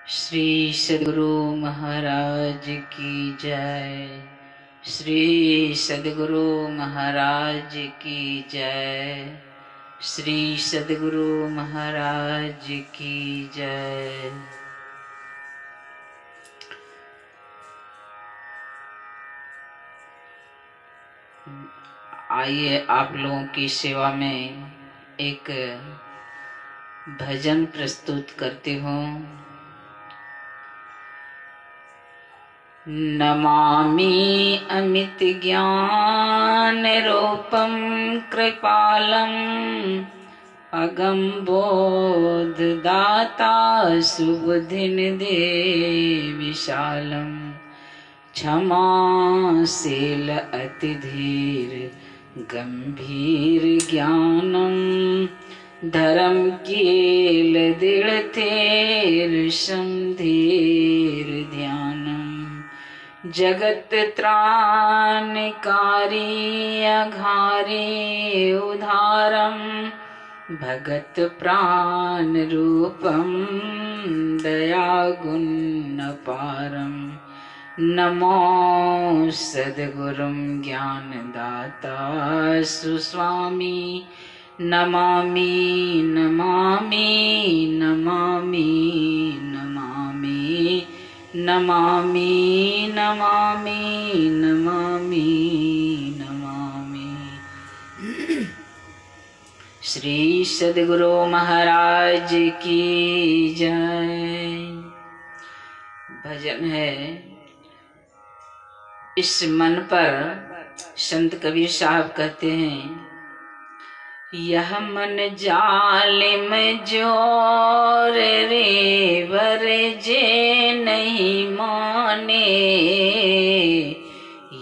श्री सद्गुरु महाराज की जय। श्री सद्गुरु महाराज की जय। श्री सद्गुरु महाराज की जय। आइए आप लोगों की सेवा में एक भजन प्रस्तुत करती हूँ। नमामि अमित ज्ञान रूपं कृपालम् अगम बोध दाता सुबुधिनिधे विशालम् क्षमाशील अति धीर गंभीर ज्ञानम धर्म कील दृढ़ थेर समधीर ध्यानम जगत त्राणकारी अघारी उधारम भगत प्राण रूपम दया गुण अपारम नमो सद्गुरुं ज्ञानदाता सुस्वामी नमामि नमामि नमामि नमामि नमामि नमामि नमामि नमामि। श्री सद्गुरु महाराज की जय। भजन है। इस मन पर संत कबीर साहब कहते हैं, यह मन जालिम जोर रे वर जे नहीं माने।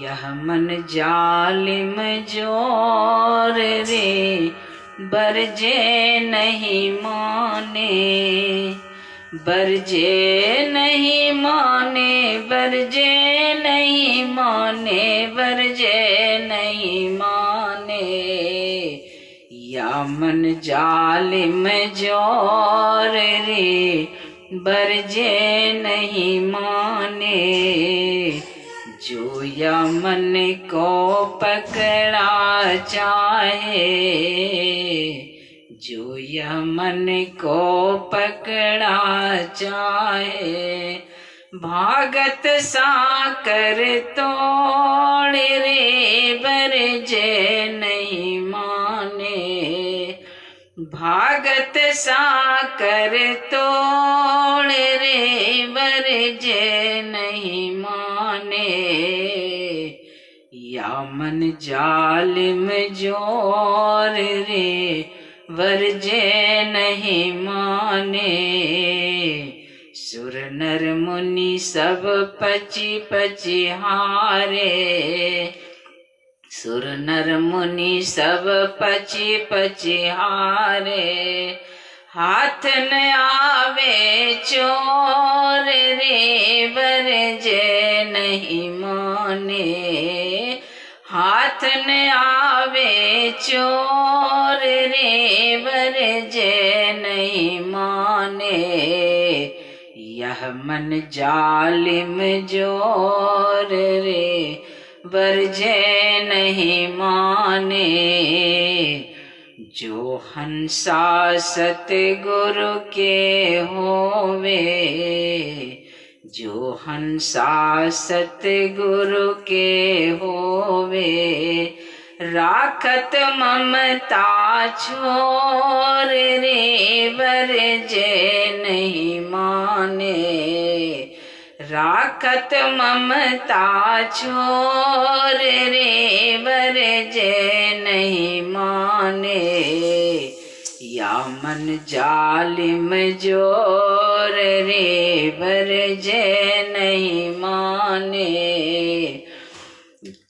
यह मन जालिम जोर रे बरजे नहीं माने। बरजे नहीं माने बरजे नहीं माने बरजे नहीं माने। या मन जालिम जोर रे बरजे नहीं माने। जो या मन को पकड़ा चाहे। जो यह मन को पकड़ा चाहे। भागत साकर तोड़ रे बरजे नहीं माने। भागत साकर तोड़ रे बरजे नहीं माने। या मन जालिम जोर रे वर्जे नहीं माने। सुर नर मुनि सब पची पची हारे। सुर नर मुनि सब पची पची हारे। हाथ न आवे चोर रे बरजे नहीं माने। हाथ न आवे चोर रे बरजे नहीं माने। यह मन जालिम जोर रे बरजे नहीं माने। जो हंसा सतगुरु के होवे। जो हंसा सतगुरु के होवे। राखत ममता छोर रे बरजे नहीं माने। राखत ममता छोर रे बरजे नहीं माने। या मन जालिम जोर रे बरजे नहीं माने।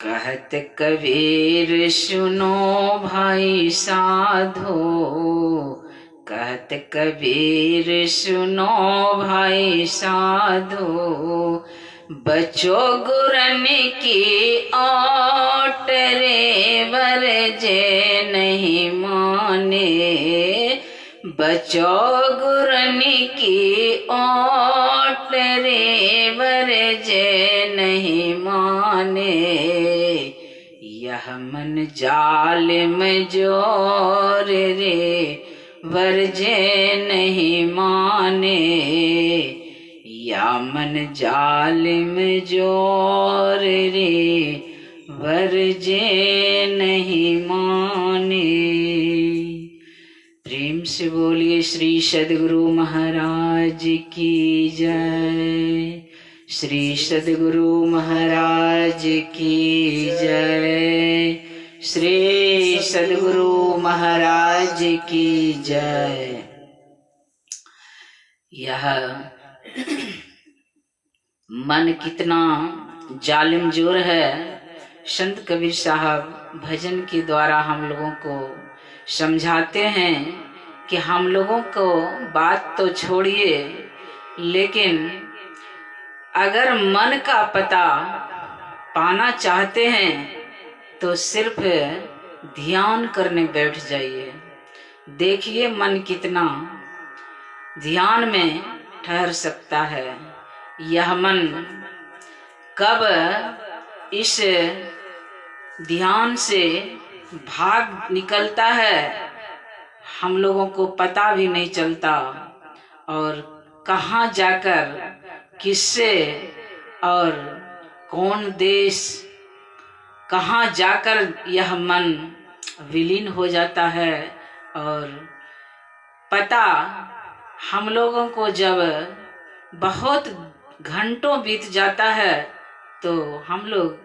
कहत कबीर सुनो भाई साधो। कहत कबीर सुनो भाई साधो। बचो गुरन की ओट रे बरजे नहीं माने। बचो गुरन की ओट जे नहीं माने, यह मन जालिम जोर रे वर्जे नहीं माने, या मन जालिम जोर रे वर्जे नहीं माने। प्रेम से बोलिए श्री सद्गुरु महाराज की जय, श्री सद्गुरु महाराज की जय, श्री सद्गुरु महाराज की जय। यह मन कितना जालिम जोर है, संत कबीर साहब भजन के द्वारा हम लोगों को समझाते हैं कि हम लोगों को बात तो छोड़िए, लेकिन अगर मन का पता पाना चाहते हैं तो सिर्फ ध्यान करने बैठ जाइए। देखिए मन कितना ध्यान में ठहर सकता है। यह मन कब इस ध्यान से भाग निकलता है हम लोगों को पता भी नहीं चलता, और कहाँ जाकर किससे और कौन देश कहाँ जाकर यह मन विलीन हो जाता है। और पता हम लोगों को जब बहुत घंटों बीत जाता है तो हम लोग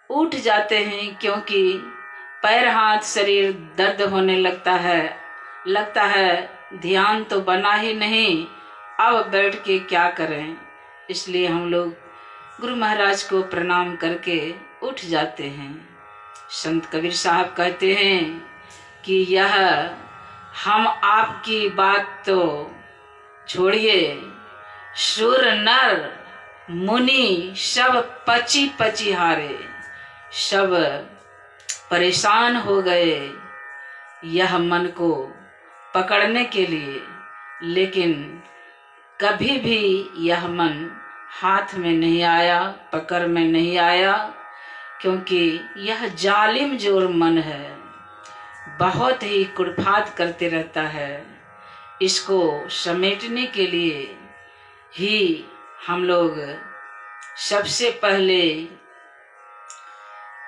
उठ जाते हैं, क्योंकि पैर हाथ शरीर दर्द होने लगता है ध्यान तो बना ही नहीं, अब बैठ के क्या करें। इसलिए हम लोग गुरु महाराज को प्रणाम करके उठ जाते हैं। संत कबीर साहब कहते हैं कि यह हम आपकी बात तो छोड़िए, सुर नर मुनि सब पची पची हारे, सब परेशान हो गए यह मन को पकड़ने के लिए, लेकिन कभी भी यह मन हाथ में नहीं आया, पकड़ में नहीं आया, क्योंकि यह जालिम जोर मन है, बहुत ही कुड़फात करते रहता है। इसको समेटने के लिए ही हम लोग सबसे पहले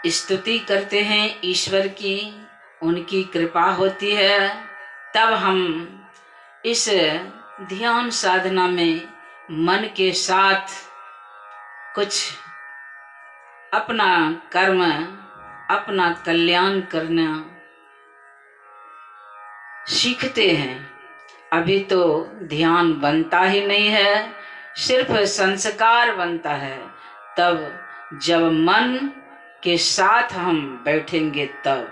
स्तुति करते हैं ईश्वर की, उनकी कृपा होती है, तब हम इस ध्यान साधना में मन के साथ कुछ अपना कर्म, अपना कल्याण करना सीखते हैं। अभी तो ध्यान बनता ही नहीं है, सिर्फ संस्कार बनता है। तब जब मन के साथ हम बैठेंगे तब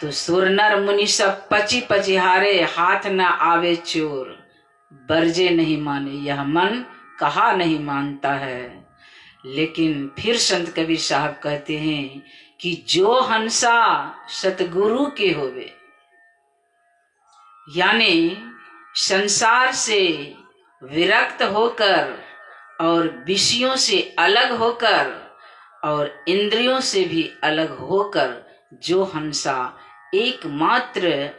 तो सुर नर मुनि सब पची पची हारे, हाथ न आवे चोर बरजे नहीं माने। यह मन कहा नहीं मानता है। लेकिन फिर संत कबीर साहब कहते हैं कि जो हंसा सतगुरु के होवे, यानी संसार से विरक्त होकर और विषयों से अलग होकर और इंद्रियों से भी अलग होकर जो हंसा एकमात्र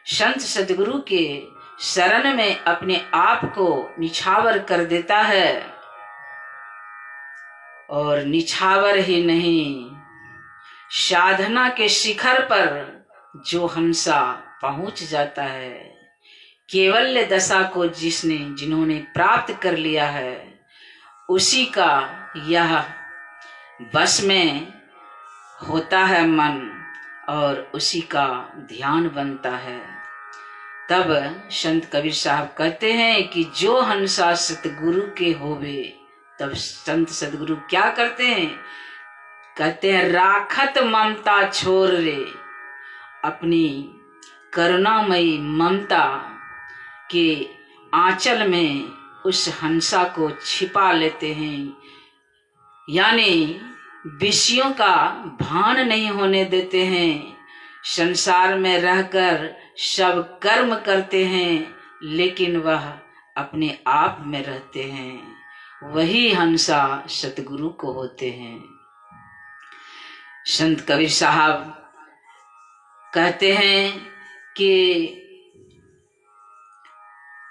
संत सद्गुरु के शरण में अपने आप को निछावर कर देता है, और निछावर ही नहीं, साधना के शिखर पर जो हंसा पहुंच जाता है, केवल्य दशा को जिन्होंने प्राप्त कर लिया है, उसी का यह बस में होता है मन, और उसी का ध्यान बनता है। तब संत कबीर साहब कहते हैं कि जो हंसा सतगुरु के होवे, तब संत सदगुरु क्या करते हैं? कहते हैं राखत ममता छोड़ रे, अपनी करुणामयी ममता के आंचल में उस हंसा को छिपा लेते हैं, यानी विषयों का भान नहीं होने देते हैं। संसार में रहकर सब कर्म करते हैं, लेकिन वह अपने आप में रहते हैं। वही हंसा सतगुरु को होते हैं। संत कबीर साहब कहते हैं कि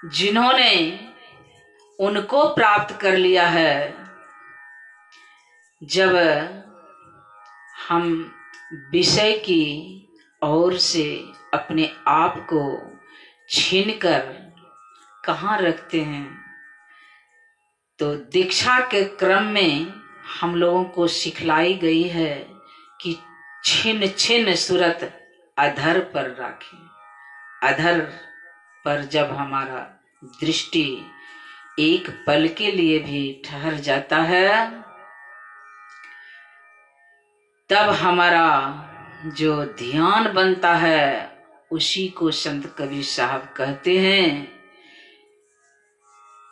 जिन्होंने उनको प्राप्त कर लिया है, जब हम विषय की ओर से अपने आप को छीनकर कहाँ रखते हैं, तो दीक्षा के क्रम में हम लोगों को सिखलाई गई है कि छिन छिन सूरत अधर पर रखें। अधर पर जब हमारा दृष्टि एक पल के लिए भी ठहर जाता है, तब हमारा जो ध्यान बनता है उसी को संत कबीर साहब कहते हैं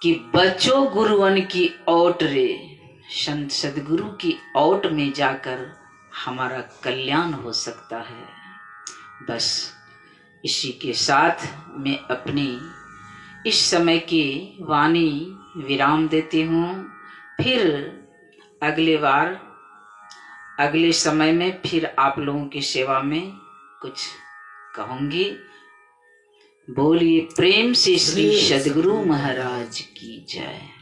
कि बचो गुरुवन की ओट रे, संत सदगुरु की ओट में जाकर हमारा कल्याण हो सकता है। बस इसी के साथ मैं अपनी इस समय की वाणी विराम देती हूँ। फिर अगले बार अगले समय में फिर आप लोगों की सेवा में कुछ कहूँगी। बोलिए प्रेम से श्री सद्गुरु महाराज की जय।